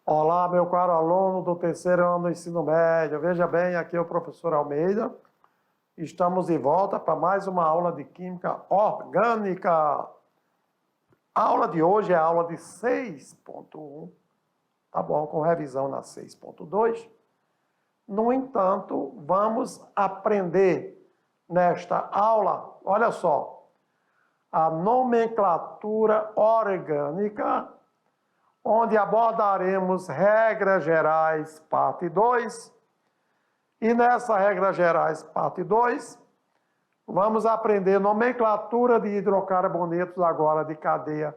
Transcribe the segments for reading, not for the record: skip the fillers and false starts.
Olá, meu caro aluno do terceiro ano do ensino médio. Veja bem, aqui é o professor Almeida. Estamos de volta para mais uma aula de Química Orgânica. A aula de hoje é a aula de 6.1, tá bom? Com revisão na 6.2. No entanto, vamos aprender nesta aula, olha só, a nomenclatura orgânica, onde abordaremos regras gerais, parte 2. E nessa regra gerais, parte 2, vamos aprender nomenclatura de hidrocarbonetos agora de cadeia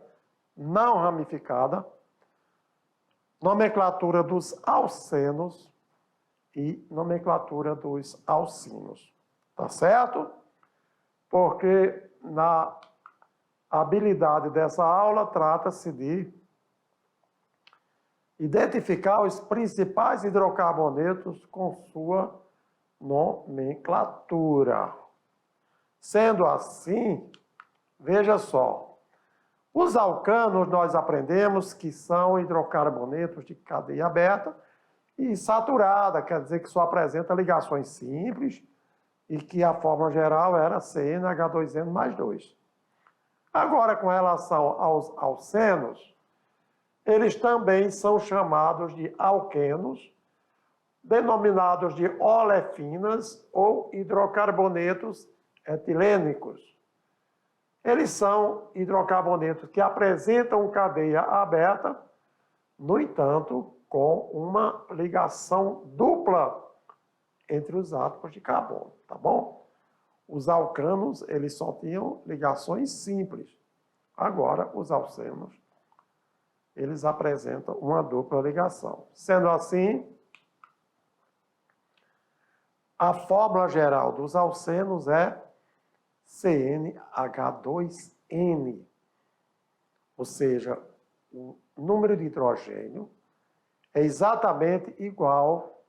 não ramificada, nomenclatura dos alcenos e nomenclatura dos alcinos. Tá certo? Porque na habilidade dessa aula trata-se de identificar os principais hidrocarbonetos com sua nomenclatura. Sendo assim, veja só, os alcanos nós aprendemos que são hidrocarbonetos de cadeia aberta e saturada, quer dizer que só apresenta ligações simples e que a fórmula geral era CnH2n mais 2. Agora, com relação aos alcenos, eles também são chamados de alquenos, denominados de olefinas ou hidrocarbonetos etilênicos. Eles são hidrocarbonetos que apresentam cadeia aberta, no entanto, com uma ligação dupla entre os átomos de carbono, tá bom? Os alcanos, eles só tinham ligações simples. Agora, os alcenos, eles apresentam uma dupla ligação. Sendo assim, a fórmula geral dos alcenos é CnH2n, ou seja, o número de hidrogênio é exatamente igual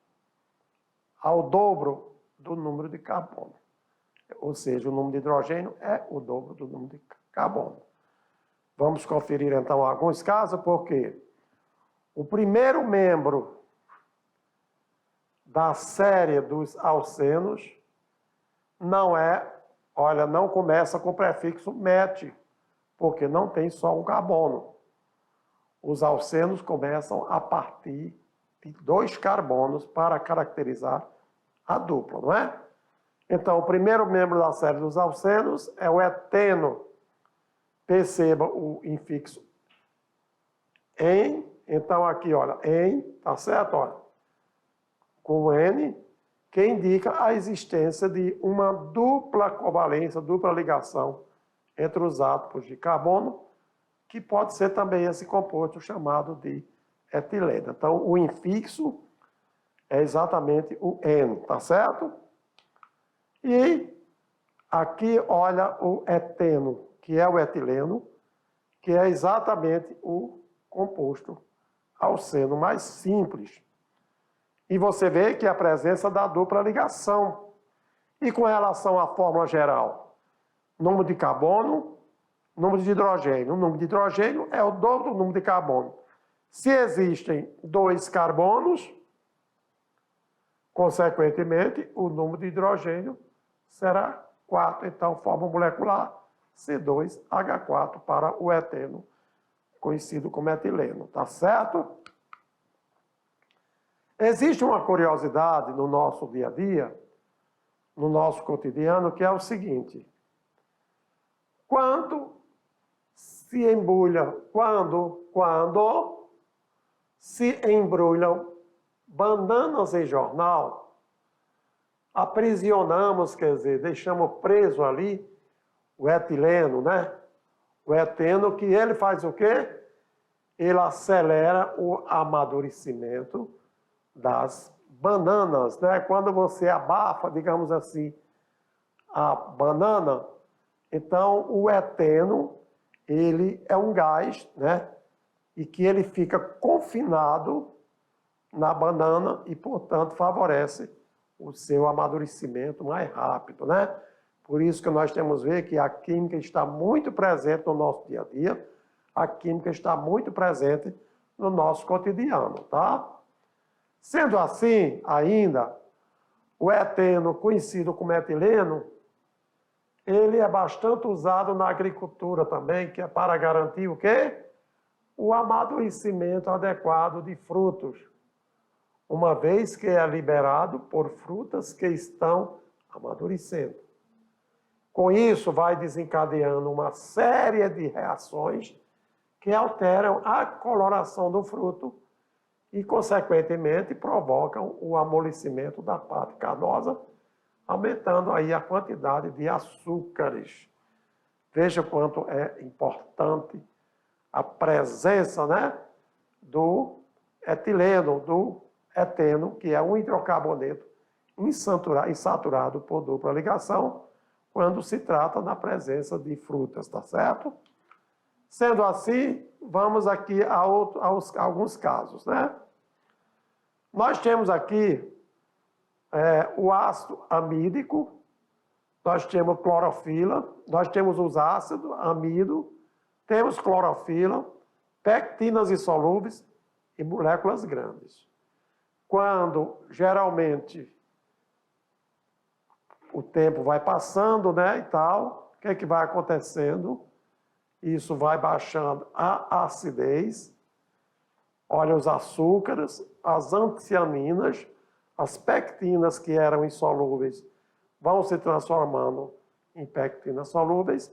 ao dobro do número de carbono. Ou seja, o número de hidrogênio é o dobro do número de carbono. Vamos conferir, então, alguns casos, porque o primeiro membro da série dos alcenos não começa com o prefixo met, porque não tem só um carbono. Os alcenos começam a partir de 2 carbonos para caracterizar a dupla, não é? Então, o primeiro membro da série dos alcenos é o eteno. Perceba o infixo em, então aqui, olha, em, tá certo? Olha, com N, que indica a existência de uma dupla covalência, dupla ligação entre os átomos de carbono, que pode ser também esse composto chamado de etileno. Então, o infixo é exatamente o N, tá certo? E aqui, olha o eteno, que é o etileno, que é exatamente o composto alceno mais simples. E você vê que a presença da dupla ligação. E com relação à fórmula geral, número de carbono, número de hidrogênio. O número de hidrogênio é o dobro do número de carbono. Se existem 2 carbonos, consequentemente, o número de hidrogênio será 4. Então, fórmula molecular C2H4 para o eteno, conhecido como etileno, tá certo? Existe uma curiosidade no nosso dia a dia, no nosso cotidiano, que é o seguinte: quando se embrulham bananas em jornal, aprisionamos, quer dizer, deixamos preso ali o etileno, né? O eteno, que ele faz o quê? Ele acelera o amadurecimento das bananas, né? Quando você abafa, digamos assim, a banana, então o eteno, ele é um gás, né? E que ele fica confinado na banana e, portanto, favorece o seu amadurecimento mais rápido, né? Por isso que nós temos que ver que a química está muito presente no nosso dia a dia, a química está muito presente no nosso cotidiano, tá? Sendo assim, ainda, o eteno, conhecido como etileno, ele é bastante usado na agricultura também, que é para garantir o quê? O amadurecimento adequado de frutos, uma vez que é liberado por frutas que estão amadurecendo. Com isso, vai desencadeando uma série de reações que alteram a coloração do fruto e, consequentemente, provocam o amolecimento da parte carnosa, aumentando aí a quantidade de açúcares. Veja quanto é importante a presença, né, do etileno, do eteno, que é um hidrocarboneto insaturado por dupla ligação, quando se trata da presença de frutas, tá certo? Sendo assim, vamos aqui a alguns casos, né? Nós temos aqui o ácido amídico, nós temos clorofila, nós temos os ácidos, amido, temos clorofila, pectinas insolúveis e moléculas grandes. Quando, geralmente, o tempo vai passando, né, e tal, o que é que vai acontecendo? Isso vai baixando a acidez. Olha, os açúcares, as anticianinas, as pectinas que eram insolúveis vão se transformando em pectinas solúveis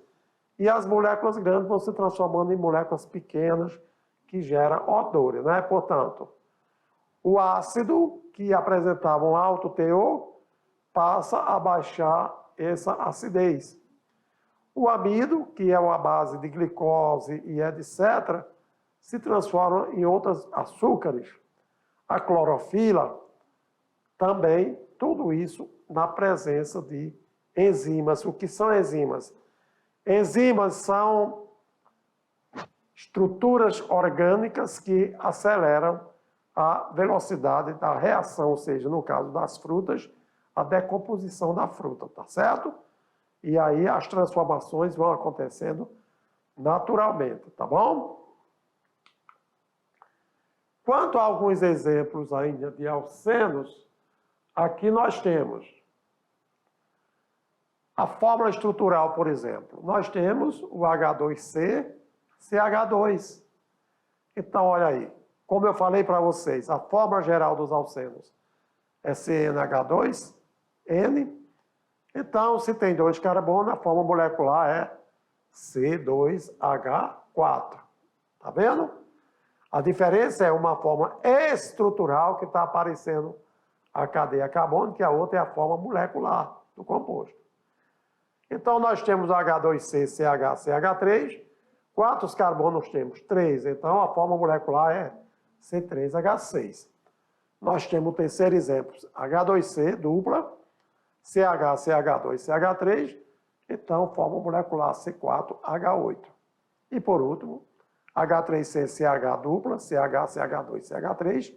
e as moléculas grandes vão se transformando em moléculas pequenas que geram odores, né? Portanto, o ácido, que apresentava um alto teor, passa a baixar essa acidez. O amido, que é uma base de glicose e etc., se transforma em outros açúcares. A clorofila, também, tudo isso na presença de enzimas. O que são enzimas? Enzimas são estruturas orgânicas que aceleram a velocidade da reação, ou seja, no caso das frutas, a decomposição da fruta, tá certo? E aí as transformações vão acontecendo naturalmente, tá bom? Quanto a alguns exemplos ainda de alcenos, aqui nós temos a fórmula estrutural, por exemplo. Nós temos o H2C, CH2. Então, olha aí, como eu falei para vocês, a fórmula geral dos alcenos é CnH2, N. Então, se tem 2 carbonos, a fórmula molecular é C2H4. Tá vendo? A diferença é uma forma estrutural que está aparecendo a cadeia carbônica e a outra é a forma molecular do composto. Então, nós temos H2C, CH, CH3. Quantos carbonos temos? 3. Então, a forma molecular é C3H6. Nós temos o terceiro exemplo, H2C, dupla, CH, CH2, CH3. Então, forma molecular C4H8. E, por último, H3C, CH dupla, CH, CH2, CH3.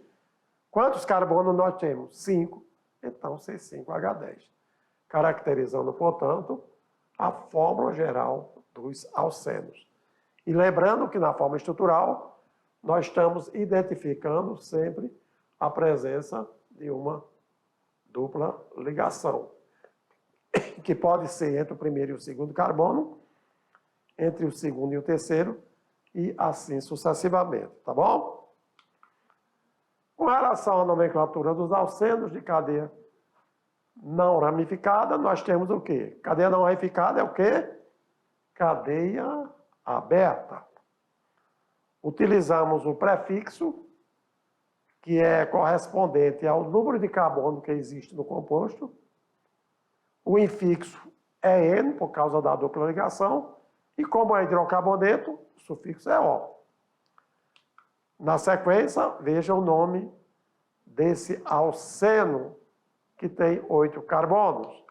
Quantos carbonos nós temos? 5. Então, C5H10. Caracterizando, portanto, a fórmula geral dos alcenos. E lembrando que na fórmula estrutural, nós estamos identificando sempre a presença de uma dupla ligação, que pode ser entre o primeiro e o segundo carbono, entre o segundo e o terceiro, e assim sucessivamente, tá bom? Com relação à nomenclatura dos alcenos de cadeia não ramificada, nós temos o quê? Cadeia não ramificada é o quê? Cadeia aberta. Utilizamos o prefixo, que é correspondente ao número de carbono que existe no composto. O infixo é N, por causa da dupla ligação. E como é hidrocarboneto, o sufixo é O. Na sequência, veja o nome desse alceno, que tem 8 carbonos.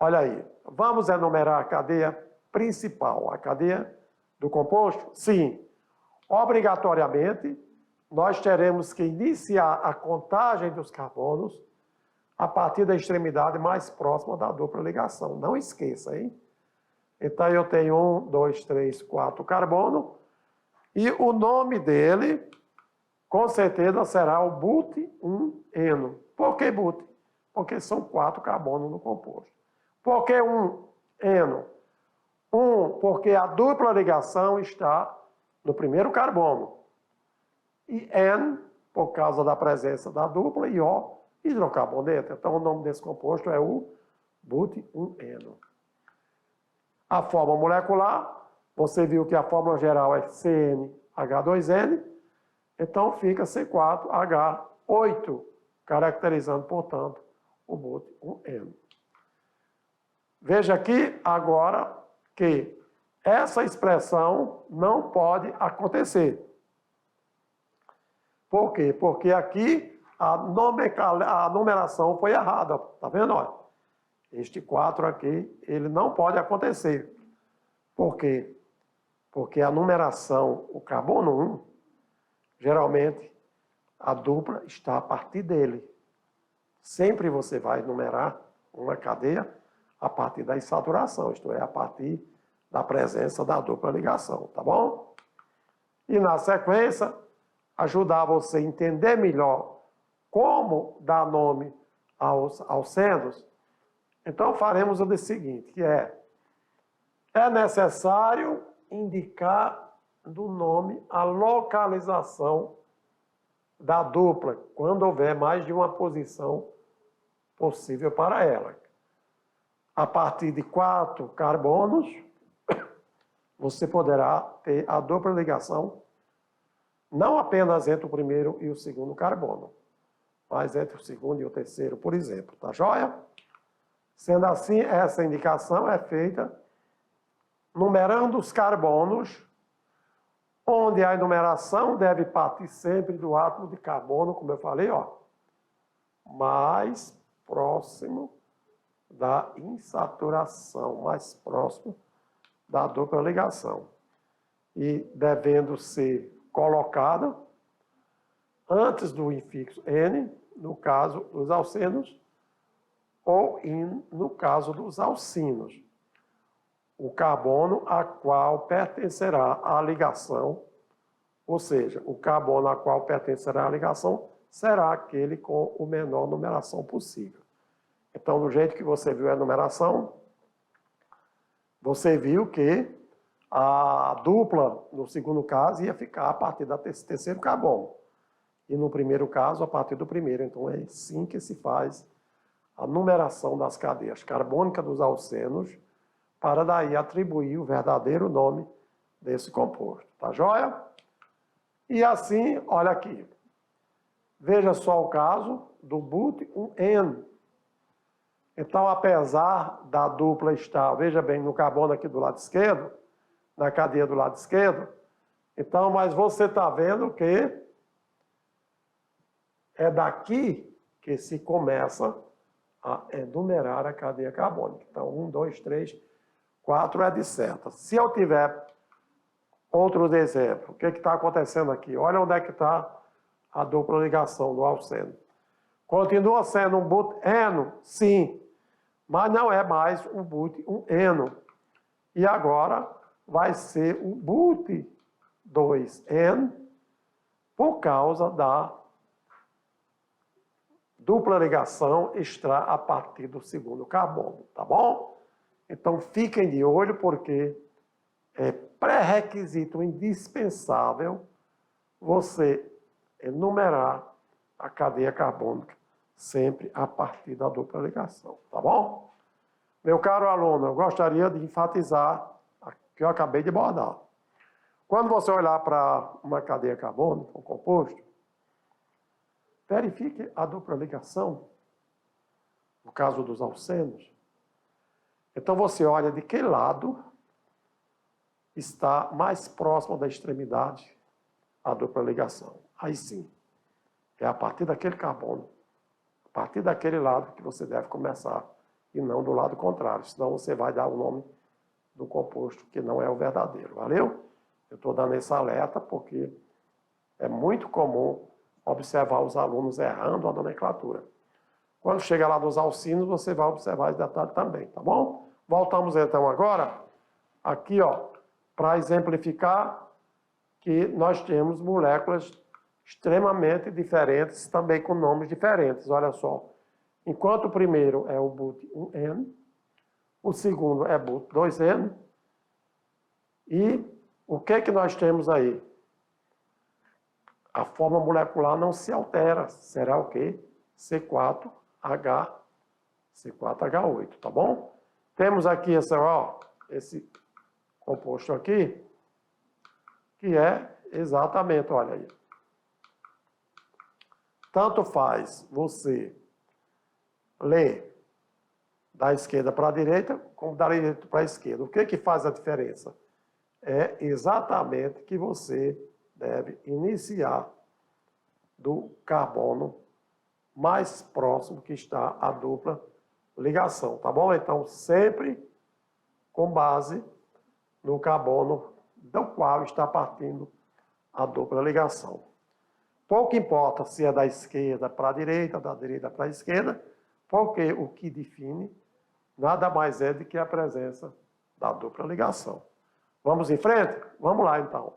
Olha aí, vamos enumerar a cadeia principal, a cadeia do composto? Sim. Obrigatoriamente, nós teremos que iniciar a contagem dos carbonos a partir da extremidade mais próxima da dupla ligação. Não esqueça, hein? Então, eu tenho 1, 2, 3, 4 carbono, e o nome dele com certeza será o but-1-eno. Por que but? Porque são 4 carbonos no composto. Por que 1-eno? Porque a dupla ligação está no primeiro carbono. E N, por causa da presença da dupla, e O, hidrocarboneto. Então, o nome desse composto é o but-1-eno. A fórmula molecular, você viu que a fórmula geral é CnH2n, então fica C4H8, caracterizando, portanto, o but-1-eno. Veja aqui agora que essa expressão não pode acontecer. Por quê? Porque aqui a numeração foi errada. Tá vendo? Olha, este 4 aqui, ele não pode acontecer. Por quê? Porque a numeração, o carbono 1, geralmente a dupla está a partir dele. Sempre você vai numerar uma cadeia a partir da insaturação, isto é, a partir da presença da dupla ligação, tá bom? E na sequência, ajudar você a entender melhor como dar nome aos alcenos, então faremos o seguinte, que é necessário indicar do nome a localização da dupla, quando houver mais de uma posição possível para ela. A partir de 4 carbonos, você poderá ter a dupla ligação não apenas entre o primeiro e o segundo carbono, mas entre o segundo e o terceiro, por exemplo. Tá joia? Sendo assim, essa indicação é feita numerando os carbonos, onde a enumeração deve partir sempre do átomo de carbono, como eu falei, ó, mais próximo da insaturação, mais próximo da dupla ligação. E devendo ser colocada antes do infixo N, no caso dos alcenos, ou in, no caso dos alcinos. O carbono a qual pertencerá à ligação, ou seja, o carbono a qual pertencerá à ligação será aquele com o menor numeração possível. Então, do jeito que você viu a numeração, você viu que a dupla, no segundo caso, ia ficar a partir do terceiro carbono. E no primeiro caso, a partir do primeiro. Então, é assim que se faz a numeração das cadeias carbônicas dos alcenos, para daí atribuir o verdadeiro nome desse composto. Tá joia? E assim, olha aqui. Veja só o caso do but-1-eno. Então, apesar da dupla estar, veja bem, no carbono aqui do lado esquerdo, na cadeia do lado esquerdo, então, mas você está vendo que é daqui que se começa a enumerar a cadeia carbônica. Então, 1, 2, 3, 4, etc. Se eu tiver outros exemplos, o que está acontecendo aqui? Olha onde é que está a dupla ligação do alceno. Continua sendo um but-eno? Sim, mas não é mais um but-1-eno. E agora vai ser o but-2-eno por causa da dupla ligação extra a partir do segundo carbono, tá bom? Então fiquem de olho porque é pré-requisito indispensável você enumerar a cadeia carbônica sempre a partir da dupla ligação, tá bom? Meu caro aluno, eu gostaria de enfatizar o que eu acabei de abordar. Quando você olhar para uma cadeia carbônica, um composto, verifique a dupla ligação, no caso dos alcenos. Então você olha de que lado está mais próximo da extremidade a dupla ligação. Aí sim, é a partir daquele carbono, a partir daquele lado que você deve começar, e não do lado contrário, senão você vai dar o nome do composto que não é o verdadeiro, valeu? Eu estou dando esse alerta porque é muito comum observar os alunos errando a nomenclatura. Quando chega lá nos alcinos, você vai observar esse detalhe também, tá bom? Voltamos então agora, aqui ó, para exemplificar que nós temos moléculas extremamente diferentes, também com nomes diferentes. Olha só. Enquanto o primeiro é o but1N, o segundo é but2N, e o que é que nós temos aí? A forma molecular não se altera. Será o quê? C4H8, tá bom? Temos aqui esse composto aqui, que é exatamente, olha aí. Tanto faz você ler da esquerda para a direita, como da direita para a esquerda. O que faz a diferença? É exatamente que você deve iniciar do carbono mais próximo que está a dupla ligação, tá bom? Então, sempre com base no carbono do qual está partindo a dupla ligação. Pouco importa se é da esquerda para a direita, da direita para a esquerda, porque o que define nada mais é do que a presença da dupla ligação. Vamos em frente? Vamos lá, então.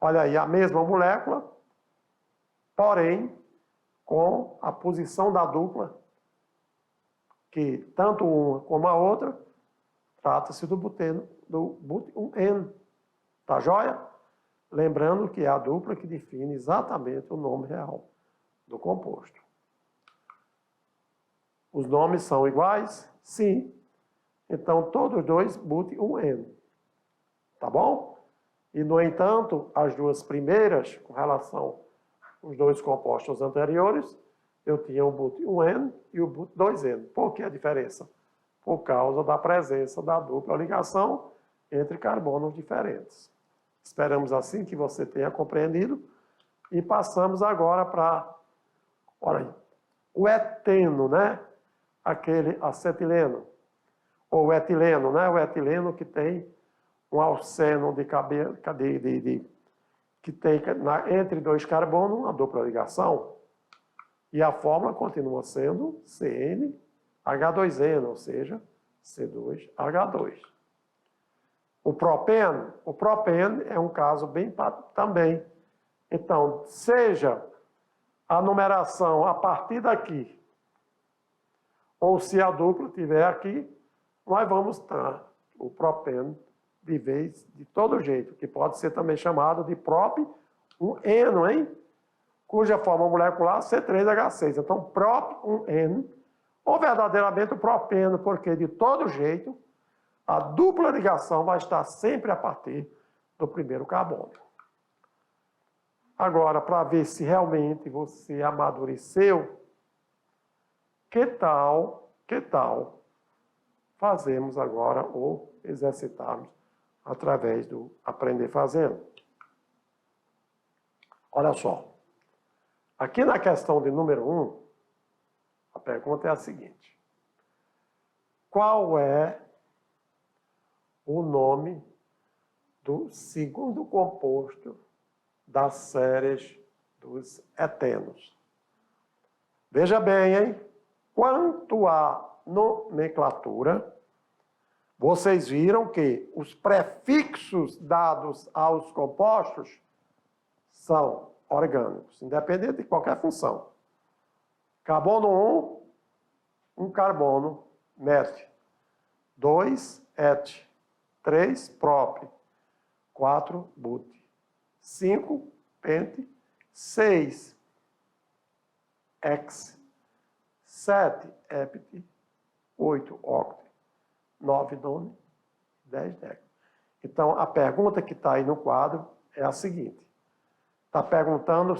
Olha aí, a mesma molécula, porém, com a posição da dupla, que tanto uma como a outra, trata-se do but1N. Tá joia? Lembrando que é a dupla que define exatamente o nome real do composto. Os nomes são iguais? Sim. Então, todos dois but1N. Tá bom? E, no entanto, as duas primeiras, com relação aos dois compostos anteriores, eu tinha o but1N e o but2N. Por que a diferença? Por causa da presença da dupla ligação entre carbonos diferentes. Esperamos assim que você tenha compreendido. E passamos agora para, olha aí, o eteno, né? Aquele acetileno. Ou o etileno, né? O etileno que tem um alceno que tem entre dois carbonos uma dupla ligação. E a fórmula continua sendo CnH2n, ou seja, C2H2. O propeno é um caso bem também. Então, seja a numeração a partir daqui, ou se a dupla estiver aqui, nós vamos ter o propeno de vez, de todo jeito, que pode ser também chamado de prop1N, hein? Cuja forma molecular é C3H6. Então, prop1N, ou verdadeiramente o propeno, porque de todo jeito, a dupla ligação vai estar sempre a partir do primeiro carbono. Agora, para ver se realmente você amadureceu, que tal fazemos agora ou exercitarmos através do aprender fazendo? Olha só. Aqui na questão de número 1, a pergunta é a seguinte. Qual é o nome do segundo composto das séries dos etenos? Veja bem, hein? Quanto à nomenclatura, vocês viram que os prefixos dados aos compostos são orgânicos, independente de qualquer função. Carbono 1, um carbono, met. 2, et. 3, prop. 4, but. 5, pent. 6, ex. 7, hept. 8, oct. 9, none. 10, deca. Então, a pergunta que está aí no quadro é a seguinte. Está perguntando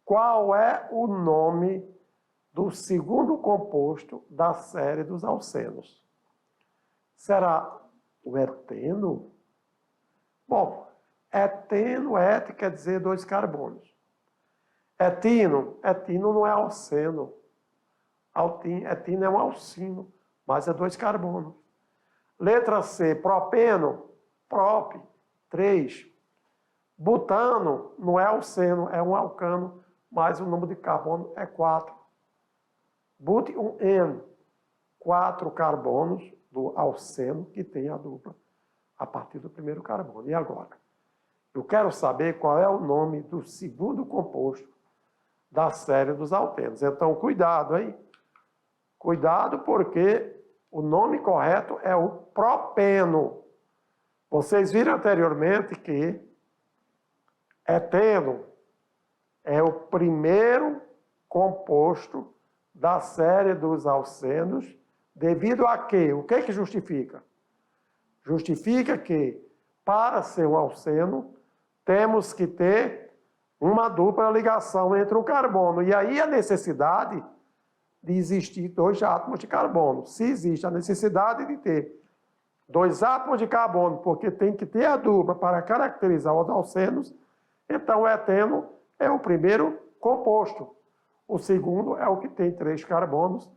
qual é o nome do segundo composto da série dos alcenos. Será o eteno? Bom, eteno, et quer dizer dois carbonos. Etino não é alceno. Etino é um alcino, mas é dois carbonos. Letra C, propeno, prop, 3. Butano não é alceno, é um alcano, mas o número de carbono é 4. But1N, 4 carbonos do alceno que tem a dupla a partir do primeiro carbono. E agora? Eu quero saber qual é o nome do segundo composto da série dos alquenos. Então, cuidado, hein? Cuidado, porque o nome correto é o propeno. Vocês viram anteriormente que eteno é o primeiro composto da série dos alcenos, devido a quê? O que justifica? Justifica que, para ser um alceno, temos que ter uma dupla ligação entre o carbono. E aí a necessidade de existir dois átomos de carbono. Se existe a necessidade de ter dois átomos de carbono, porque tem que ter a dupla para caracterizar os alcenos, então o eteno é o primeiro composto. O segundo é o que tem 3 carbonos,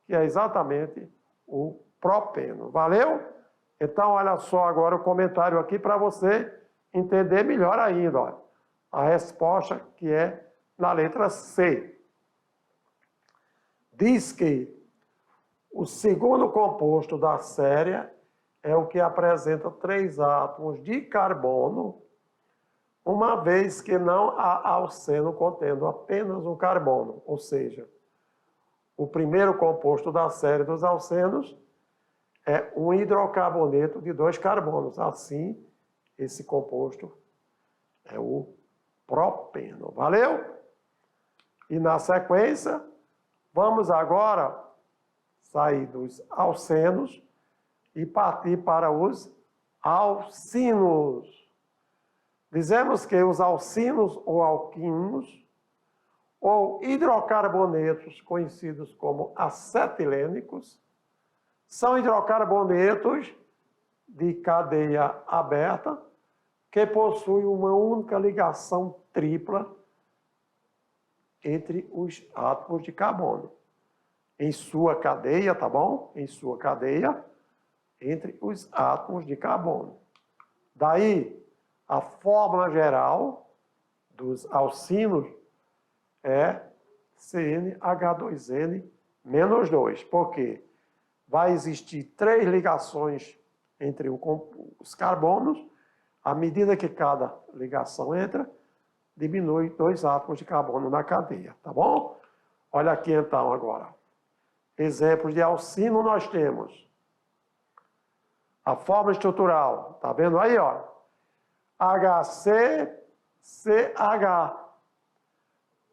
que é exatamente o propeno. Valeu? Então, olha só agora o comentário aqui para você entender melhor ainda. Olha. A resposta que é na letra C. Diz que o segundo composto da série é o que apresenta 3 átomos de carbono, uma vez que não há alceno contendo apenas um carbono. Ou seja, o primeiro composto da série dos alcenos é um hidrocarboneto de 2 carbonos. Assim, esse composto é o propeno. Valeu? E na sequência, vamos agora sair dos alcenos e partir para os alcinos. Dizemos que os alcinos ou alquínos, ou hidrocarbonetos conhecidos como acetilênicos, são hidrocarbonetos de cadeia aberta que possuem uma única ligação tripla entre os átomos de carbono. Em sua cadeia, tá bom? Em sua cadeia, entre os átomos de carbono. Daí, a fórmula geral dos alcinos é CnH2n-2. Por quê? Vai existir 3 ligações entre os carbonos. À medida que cada ligação entra, diminui 2 átomos de carbono na cadeia, tá bom? Olha aqui então agora. Exemplos de alcino nós temos. A fórmula estrutural, tá vendo aí, ó? HCCH.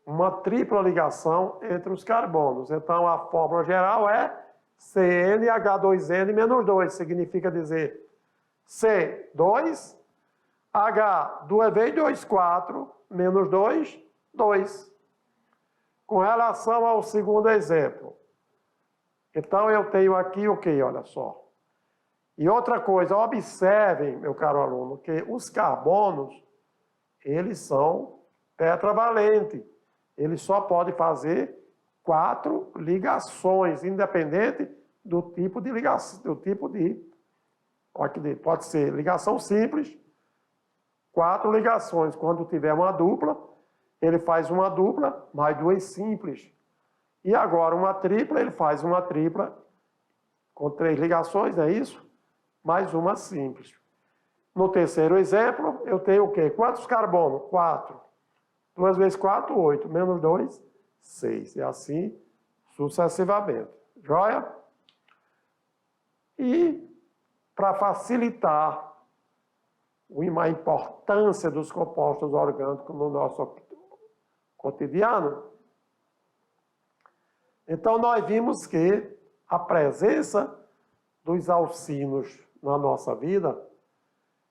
Uma tripla ligação entre os carbonos. Então, a fórmula geral é CnH2n-2. Significa dizer C2, H, 2 vezes 2, 4, menos 2, 2. Com relação ao segundo exemplo. Então, eu tenho aqui o quê? Olha só. E outra coisa, observem, meu caro aluno, que os carbonos, eles são tetravalentes. Eles só podem fazer 4 ligações, independente do tipo de ligação, pode ser ligação simples, 4 ligações. Quando tiver uma dupla, ele faz uma dupla mais 2 simples. E agora uma tripla, ele faz uma tripla com 3 ligações, não é isso? Mais uma simples. No terceiro exemplo, eu tenho o quê? Quantos carbonos? 4. 2 vezes 4, 8. Menos 2, 6. E assim sucessivamente. Joia? E, para facilitar a importância dos compostos orgânicos no nosso cotidiano, então nós vimos que a presença dos alcinos na nossa vida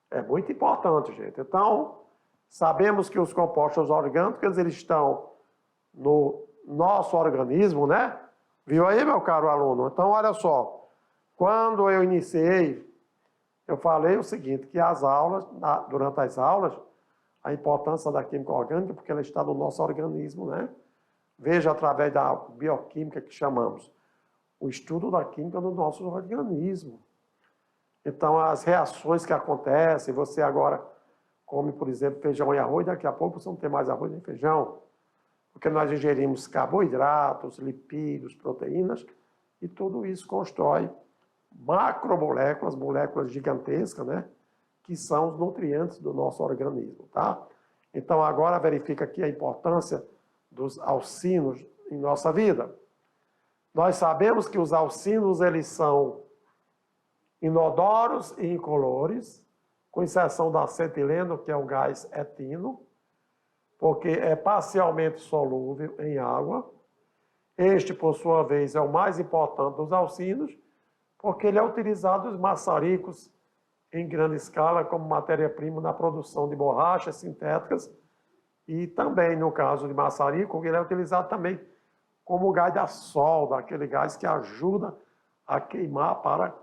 é muito importante, gente. Então, sabemos que os compostos orgânicos, eles estão no nosso organismo, né? Viu aí, meu caro aluno? Então, olha só. Quando eu iniciei, eu falei o seguinte, que as aulas, durante as aulas, a importância da química orgânica, porque ela está no nosso organismo, né? Veja através da bioquímica que chamamos, o estudo da química no nosso organismo. Então, as reações que acontecem, você agora come, por exemplo, feijão e arroz, daqui a pouco você não tem mais arroz nem feijão, porque nós ingerimos carboidratos, lipídios, proteínas, e tudo isso constrói macromoléculas, moléculas gigantescas, né? que são os nutrientes do nosso organismo, tá? Então, agora verifica aqui a importância dos alcinos em nossa vida. Nós sabemos que os alcinos, eles são inodoros e incolores, com exceção do acetileno, que é o gás etino, porque é parcialmente solúvel em água. Este, por sua vez, é o mais importante dos alcinos, porque ele é utilizado nos maçaricos em grande escala como matéria-prima na produção de borrachas sintéticas e também, no caso de maçarico, ele é utilizado também como gás da solda, aquele gás que ajuda a queimar para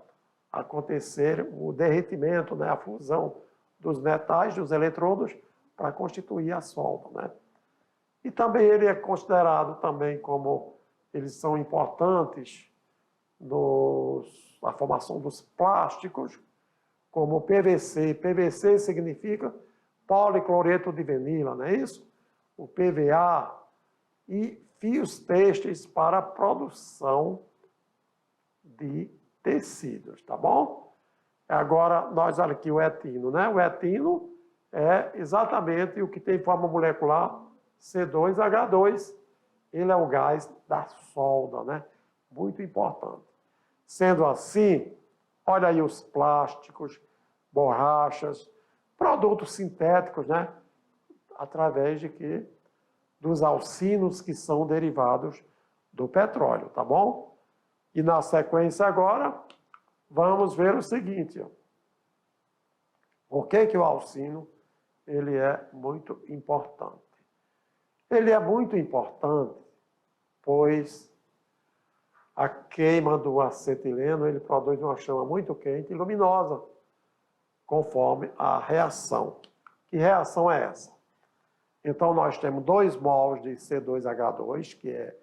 acontecer o derretimento, né, a fusão dos metais, dos eletrodos, para constituir a solda, né? E também ele é considerado também como eles são importantes na formação dos plásticos, como o PVC. PVC significa policloreto de vinila, não é isso? O PVA e fios têxteis para a produção de tecidos, tá bom? Agora, nós olha aqui o etino, né? O etino é exatamente o que tem forma molecular C2H2. Ele é o gás da solda, né? Muito importante. Sendo assim, olha aí os plásticos, borrachas, produtos sintéticos, né? Através de quê? Dos alcinos que são derivados do petróleo, tá bom? E na sequência agora, vamos ver o seguinte, ó. Por que o alcino ele é muito importante? Ele é muito importante, pois a queima do acetileno, ele produz uma chama muito quente e luminosa, conforme a reação. Que reação é essa? Então, nós temos 2 mols de C2H2, que é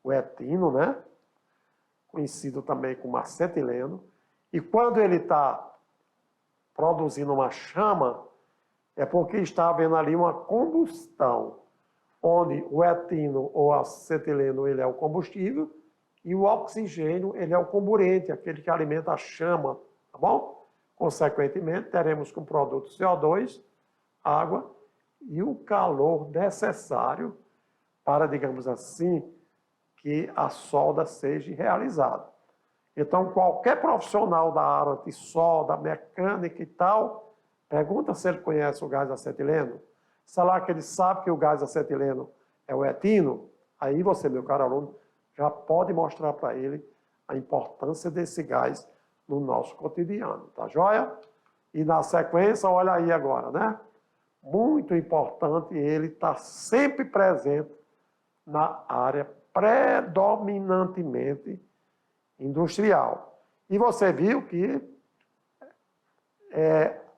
o etino, né? Conhecido também como acetileno. E quando ele está produzindo uma chama, é porque está havendo ali uma combustão, onde o etino ou acetileno ele é o combustível e o oxigênio ele é o comburente, aquele que alimenta a chama, tá bom? Consequentemente, teremos como produto CO2, água e o calor necessário para, digamos assim, que a solda seja realizada. Então, qualquer profissional da área de solda, mecânica e tal, pergunta se ele conhece o gás acetileno. Será que ele sabe que o gás acetileno é o etino? Aí você, meu caro aluno, já pode mostrar para ele a importância desse gás no nosso cotidiano, tá joia? E na sequência, olha aí agora, né? Muito importante ele estar sempre presente na área predominantemente industrial. E você viu que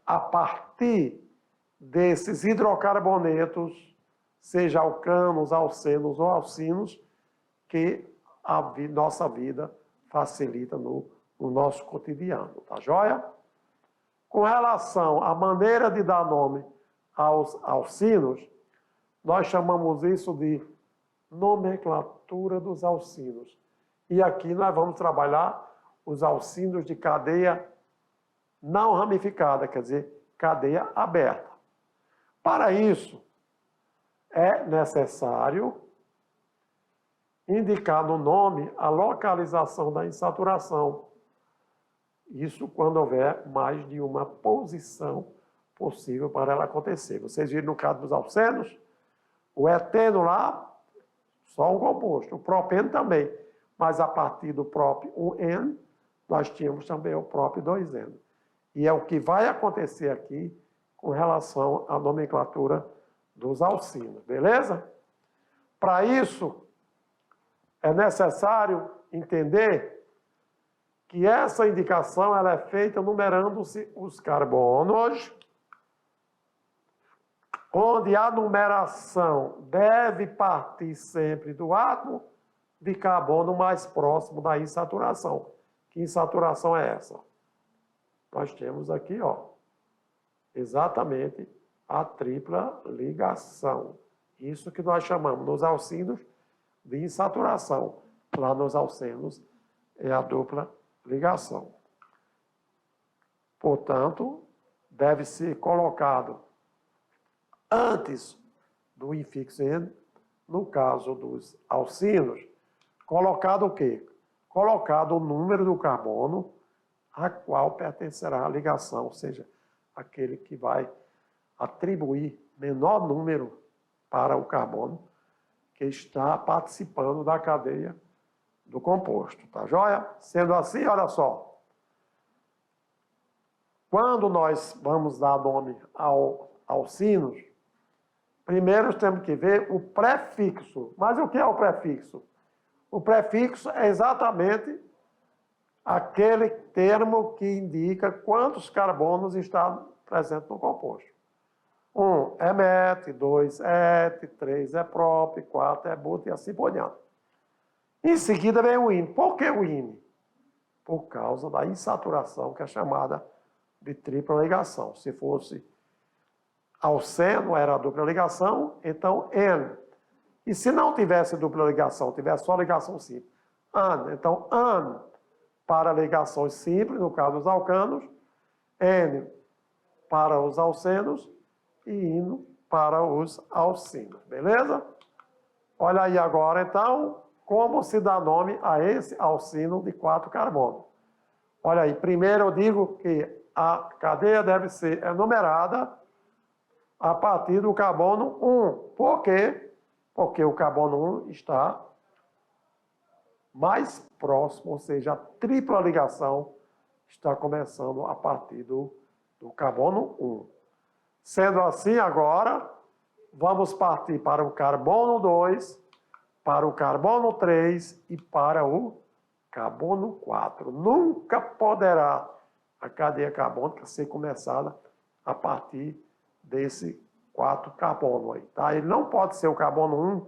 a partir desses hidrocarbonetos, seja alcanos, alcenos ou alcinos, que a nossa vida facilita no nosso cotidiano, tá joia? Com relação à maneira de dar nome aos alcinos, nós chamamos isso de nomenclatura dos alcinos. E aqui nós vamos trabalhar os alcinos de cadeia não ramificada, quer dizer, cadeia aberta. Para isso, é necessário indicar no nome a localização da insaturação. Isso quando houver mais de uma posição possível para ela acontecer. Vocês viram no caso dos alcenos, o eteno lá, só um composto, o propeno também, mas a partir do prop 1N, nós tínhamos também o prop 2N. E é o que vai acontecer aqui com relação à nomenclatura dos alcinos, beleza? Para isso, é necessário entender que essa indicação ela é feita numerando-se os carbonos, onde a numeração deve partir sempre do átomo de carbono mais próximo da insaturação. Que insaturação é essa? Nós temos aqui, ó, exatamente a tripla ligação. Isso que nós chamamos nos alcinos de insaturação. Lá nos alcenos é a dupla ligação. Portanto, deve ser colocado antes do infixo N, no caso dos alcinos, colocado o quê? Colocado o número do carbono a qual pertencerá a ligação, ou seja, aquele que vai atribuir menor número para o carbono que está participando da cadeia do composto, tá joia? Sendo assim, olha só, quando nós vamos dar nome aos alcinos, primeiro temos que ver o prefixo. Mas o que é o prefixo? O prefixo é exatamente aquele termo que indica quantos carbonos estão presentes no composto. 1 é met, 2 é et, 3 é prop, 4 é but e assim por diante. Em seguida vem o IN. Por que o IN? Por causa da insaturação, que é chamada de tripla ligação. Se fosse alceno, era dupla ligação, então N. E se não tivesse dupla ligação, tivesse só ligação simples, AN. Então, AN para ligações simples, no caso dos alcanos, N para os alcenos e IN para os alcinos. Beleza? Olha aí agora, então, como se dá nome a esse alcino de 4 carbonos. Olha aí, primeiro eu digo que a cadeia deve ser enumerada a partir do carbono 1. Por quê? Porque o carbono 1 está mais próximo, ou seja, a tripla ligação está começando a partir do carbono 1. Sendo assim, agora, vamos partir para o carbono 2, para o carbono 3 e para o carbono 4. Nunca poderá a cadeia carbônica ser começada a partir desse 4 carbono aí, tá? Ele não pode ser o carbono 1,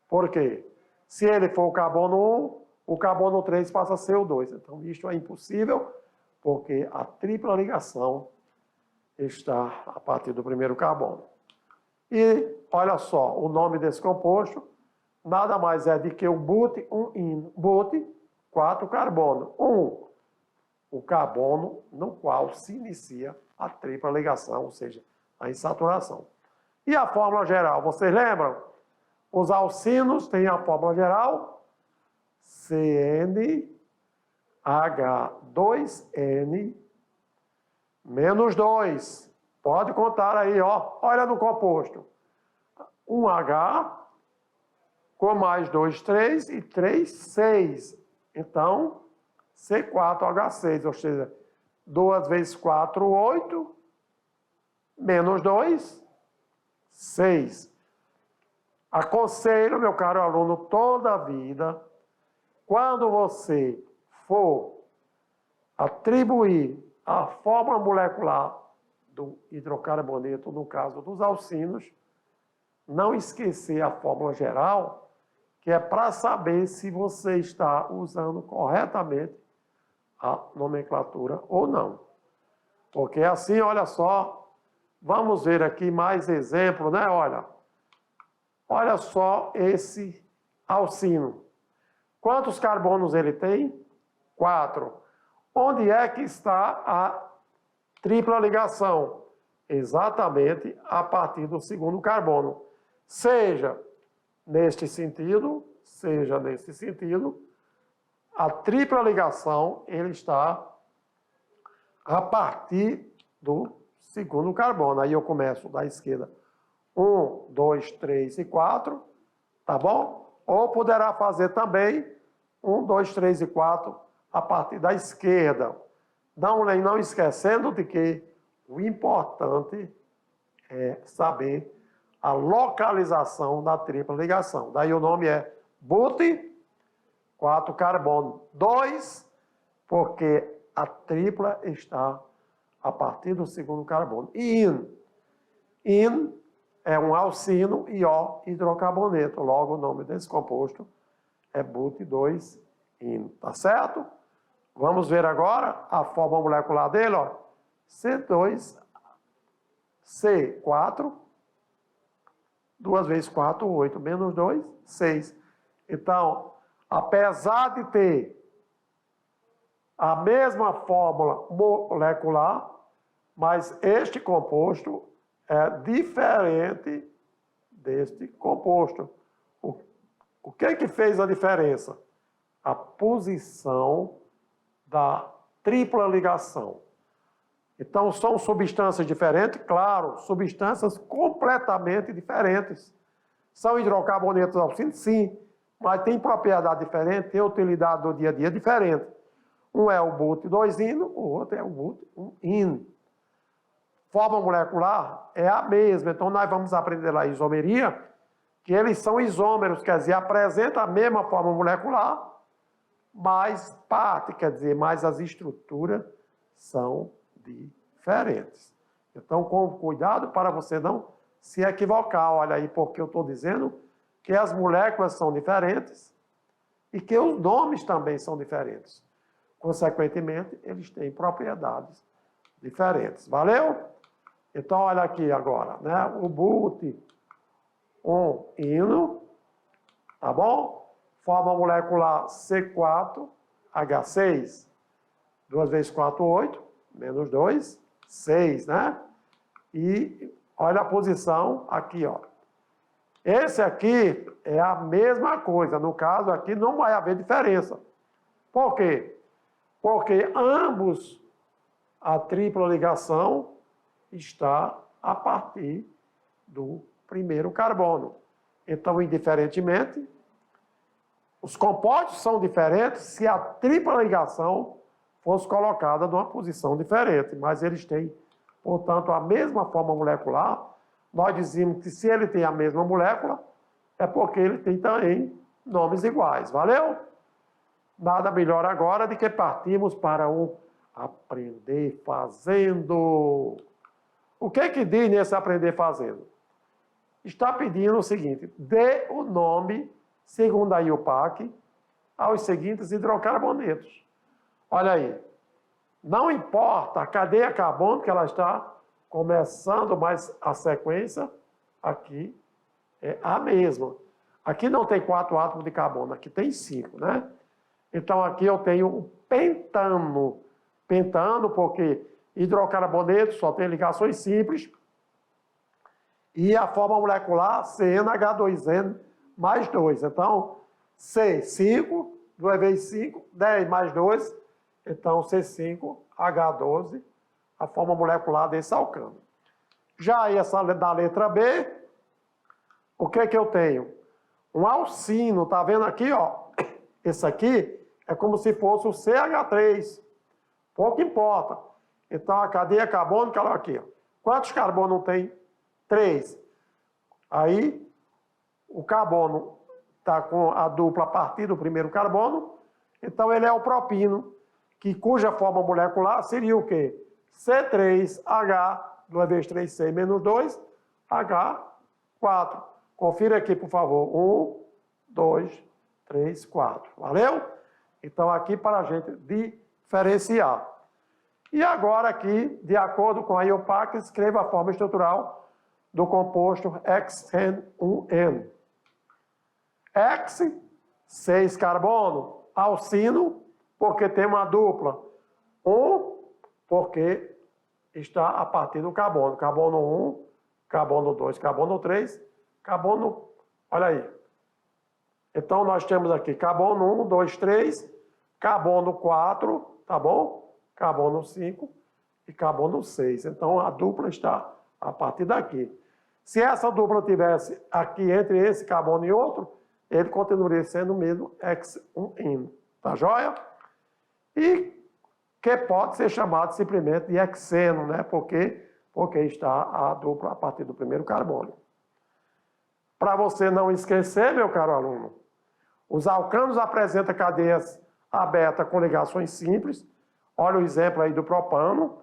porque se ele for o carbono 1, o carbono 3 passa a ser o 2. Então, isto é impossível, porque a tripla ligação está a partir do primeiro carbono. E, olha só, o nome desse composto nada mais é do que o but, um IN. But, 4 carbono. 1, o carbono no qual se inicia a tripla ligação, ou seja, a insaturação. E a fórmula geral, vocês lembram? Os alcinos têm a fórmula geral CnH2n menos 2. Pode contar aí, ó. Olha no composto. 1H com mais 2, 3 e 3, 6. Então, C4H6, ou seja, 2 vezes 4, 8, menos 2, 6. Aconselho, meu caro aluno, toda a vida, quando você for atribuir a fórmula molecular do hidrocarboneto, no caso dos alcinos, não esquecer a fórmula geral, que é para saber se você está usando corretamente a nomenclatura ou não. Porque assim, olha só, vamos ver aqui mais exemplo, né? Olha só esse alcino. Quantos carbonos ele tem? 4. Onde é que está a tripla ligação? Exatamente a partir do segundo carbono. Seja neste sentido, seja nesse sentido, a tripla ligação ele está a partir do segundo carbono. Aí eu começo da esquerda. 1, 2, 3 e 4, tá bom? Ou poderá fazer também 1, 2, 3 e 4 a partir da esquerda. Não esquecendo de que o importante é saber a localização da tripla ligação. Daí o nome é but, 4 carbono 2, porque a tripla está a partir do segundo carbono. E IN é um alcino e O, hidrocarboneto. Logo, o nome desse composto é but2IN. Tá certo? Vamos ver agora a fórmula molecular dele, ó. C2C4, 2 vezes 4, 8, menos 2, 6. Então, apesar de ter a mesma fórmula molecular, Mas este composto é diferente deste composto. O que fez a diferença? A posição da tripla ligação. Então, são substâncias diferentes? Claro, substâncias completamente diferentes. São hidrocarbonetos alcínicos? Sim, mas tem propriedade diferente, tem utilidade do dia a dia diferente. Um é o but2-ino, o outro é o but1-ino. Forma molecular é a mesma, então nós vamos aprender lá isomeria, que eles são isômeros, quer dizer, apresentam a mesma forma molecular, mas parte, quer dizer, mas as estruturas são diferentes. Então, com cuidado para você não se equivocar. Olha aí, porque eu estou dizendo que as moléculas são diferentes e que os nomes também são diferentes. Consequentemente, eles têm propriedades diferentes. Valeu? Então, olha aqui agora, né? O but1-ino, tá bom? Forma molecular C4H6. 2 vezes 4, 8. Menos 2, 6, né? E olha a posição aqui, ó. Esse aqui é a mesma coisa. No caso aqui não vai haver diferença. Por quê? Porque ambos, a tripla ligação está a partir do primeiro carbono. Então, indiferentemente, os compostos são diferentes se a tripla ligação fosse colocada numa posição diferente, mas eles têm, portanto, a mesma forma molecular. Nós dizemos que se ele tem a mesma molécula, é porque ele tem também nomes iguais. Valeu? Nada melhor agora do que partirmos para um aprender fazendo. O que diz nesse aprender fazendo? Está pedindo o seguinte: dê o nome, segundo a IUPAC, aos seguintes hidrocarbonetos. Olha aí, não importa a cadeia carbônica que ela está começando, mas a sequência aqui é a mesma. Aqui não tem 4 átomos de carbono, aqui tem 5, né? Então aqui eu tenho o pentano. Pentano porque hidrocarboneto só tem ligações simples. E a forma molecular CnH2n mais 2. Então, C, 5, 2 vezes 5, 10 mais 2. Então, C5H12, a forma molecular desse alcano. Já essa da letra B, o que eu tenho? Um alcino, tá vendo aqui, ó? Esse aqui é como se fosse o CH3. Pouco importa. Então, a cadeia carbônica, olha aqui, ó. Quantos carbonos tem? 3. Aí, o carbono está com a dupla a partir do primeiro carbono, então ele é o propino, cuja forma molecular seria o quê? C3H, 2 vezes 3C menos 2, H4. Confira aqui, por favor. 1, 2, 3, 4. Valeu? Então, aqui para a gente diferenciar. E agora aqui, de acordo com a IUPAC, escreva a forma estrutural do composto Xn1n. X, 6 carbono, alcino, porque tem uma dupla. 1, porque está a partir do carbono. Carbono 1, carbono 2, carbono 3, carbono... Olha aí. Então, nós temos aqui carbono 1, 2, 3, carbono 4, tá bom? Carbono 5 e carbono 6. Então, a dupla está a partir daqui. Se essa dupla tivesse aqui entre esse carbono e outro, ele continuaria sendo o mesmo X1N. Tá joia? E que pode ser chamado simplesmente de hexeno, né? Porque está a dupla a partir do primeiro carbono. Para você não esquecer, meu caro aluno, os alcanos apresentam cadeias abertas com ligações simples. Olha o exemplo aí do propano.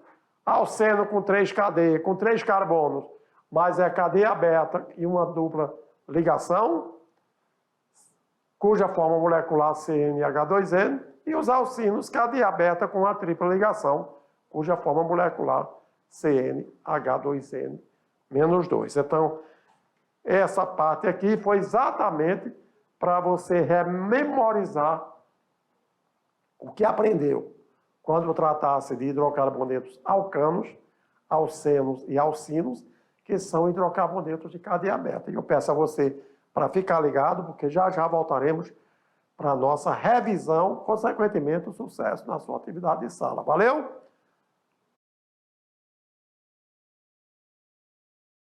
Alceno com 3 cadeias, com 3 carbonos, mas é cadeia aberta e uma dupla ligação, cuja forma molecular CnH2n, e os alcinos, cadeia aberta com a tripla ligação, cuja forma molecular CnH2n menos 2. Então, essa parte aqui foi exatamente para você rememorizar o que aprendeu quando tratasse de hidrocarbonetos alcanos alcenos e alcinos, que são hidrocarbonetos de cadeia aberta. E eu peço a você para ficar ligado, porque já já voltaremos para a nossa revisão, consequentemente o sucesso na sua atividade de sala. Valeu?